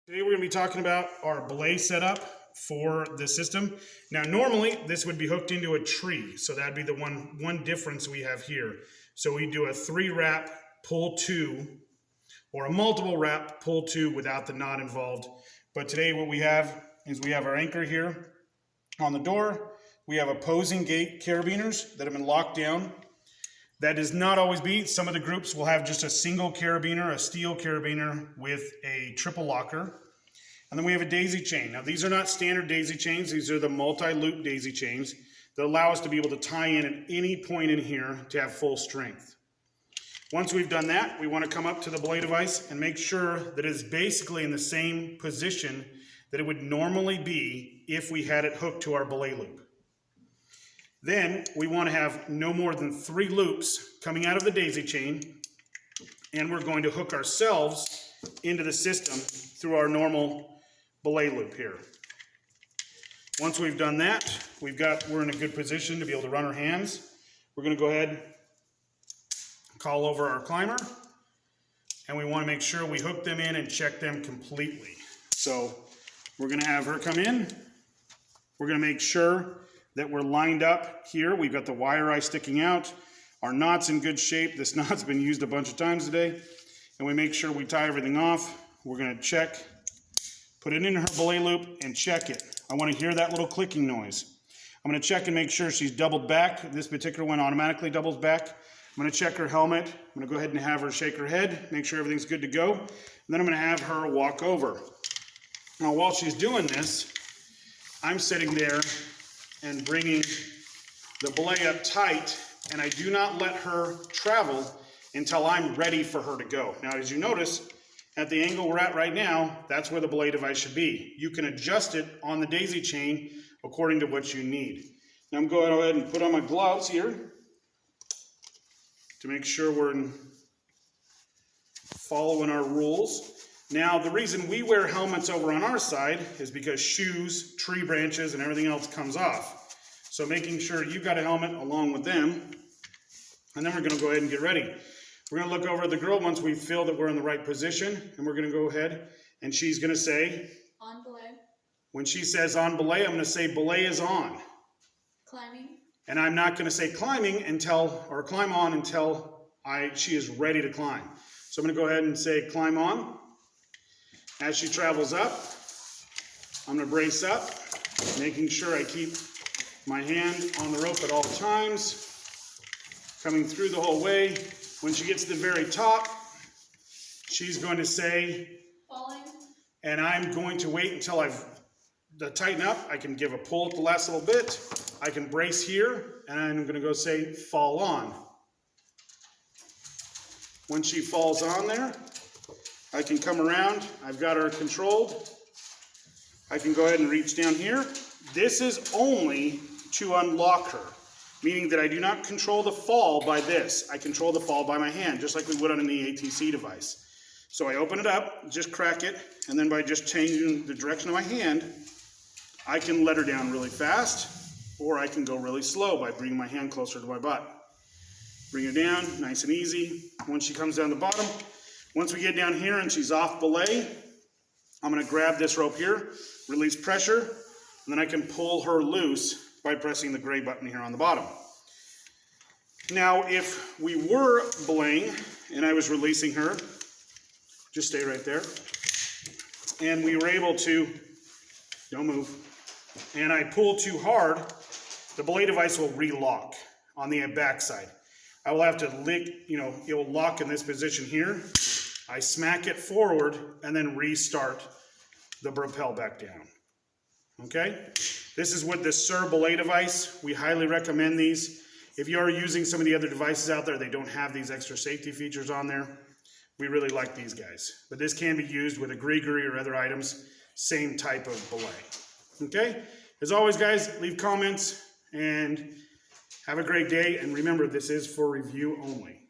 Today we're going to be talking about our belay setup for the system. Now normally this would be hooked into a tree, so that'd be the one difference we have here. So we do a 3-wrap pull 2 or a multiple wrap pull 2 without the knot involved. But today what we have is we have our anchor here on the door. We have opposing gate carabiners that have been locked down. That does not always be. Some of the groups will have just a single carabiner, a steel carabiner with a triple locker. And then we have a daisy chain. Now these are not standard daisy chains. These are the multi-loop daisy chains that allow us to be able to tie in at any point in here to have full strength. Once we've done that, we want to come up to the belay device and make sure that it is basically in the same position that it would normally be if we had it hooked to our belay loop. Then we want to have no more than 3 loops coming out of the daisy chain, and we're going to hook ourselves into the system through our normal belay loop here. Once we've done that, we're in a good position to be able to run our hands. We're going to go ahead, call over our climber, and we want to make sure we hook them in and check them completely. So we're going to have her come in. We're going to make sure that we're lined up here. We've got the wire eye sticking out. Our knot's in good shape. This knot's been used a bunch of times today. And we make sure we tie everything off. We're gonna check, put it in her belay loop and check it. I wanna hear that little clicking noise. I'm gonna check and make sure she's doubled back. This particular one automatically doubles back. I'm gonna check her helmet. I'm gonna go ahead and have her shake her head, make sure everything's good to go. And then I'm gonna have her walk over. Now while she's doing this, I'm sitting there and bringing the belay up tight, and I do not let her travel until I'm ready for her to go. Now, as you notice, at the angle we're at right now, that's where the belay device should be. You can adjust it on the daisy chain according to what you need. Now I'm going to go ahead and put on my gloves here to make sure we're following our rules. Now, the reason we wear helmets over on our side is because shoes, tree branches, and everything else comes off. So making sure you've got a helmet along with them. And then we're going to go ahead and get ready. We're going to look over at the girl once we feel that we're in the right position. And we're going to go ahead and she's going to say, on belay. When she says on belay, I'm going to say belay is on. Climbing. And I'm not going to say climbing or climb on until she is ready to climb. So I'm going to go ahead and say climb on. As she travels up, I'm going to brace up, making sure I keep my hand on the rope at all times, coming through the whole way. When she gets to the very top, she's going to say, falling. And I'm going to wait until I've tightened up. I can give a pull at the last little bit. I can brace here, and I'm going to go say, fall on. When she falls on there, I can come around, I've got her controlled. I can go ahead and reach down here. This is only to unlock her, meaning that I do not control the fall by this. I control the fall by my hand, just like we would on an ATC device. So I open it up, just crack it, and then by just changing the direction of my hand, I can let her down really fast, or I can go really slow by bringing my hand closer to my butt. Bring her down, nice and easy. Once she comes down the bottom, once we get down here and she's off belay, I'm going to grab this rope here, release pressure, and then I can pull her loose by pressing the gray button here on the bottom. Now, if we were belaying and I was releasing her, just stay right there, and we were able to, don't move, and I pull too hard, the belay device will relock on the back side. I will have to it will lock in this position here. I smack it forward and then restart the propel back down. Okay? This is with the Sir belay device. We highly recommend these. If you are using some of the other devices out there, they don't have these extra safety features on there. We really like these guys. But this can be used with a gree-gree or other items. Same type of belay. Okay? As always, guys, leave comments and have a great day. And remember, this is for review only.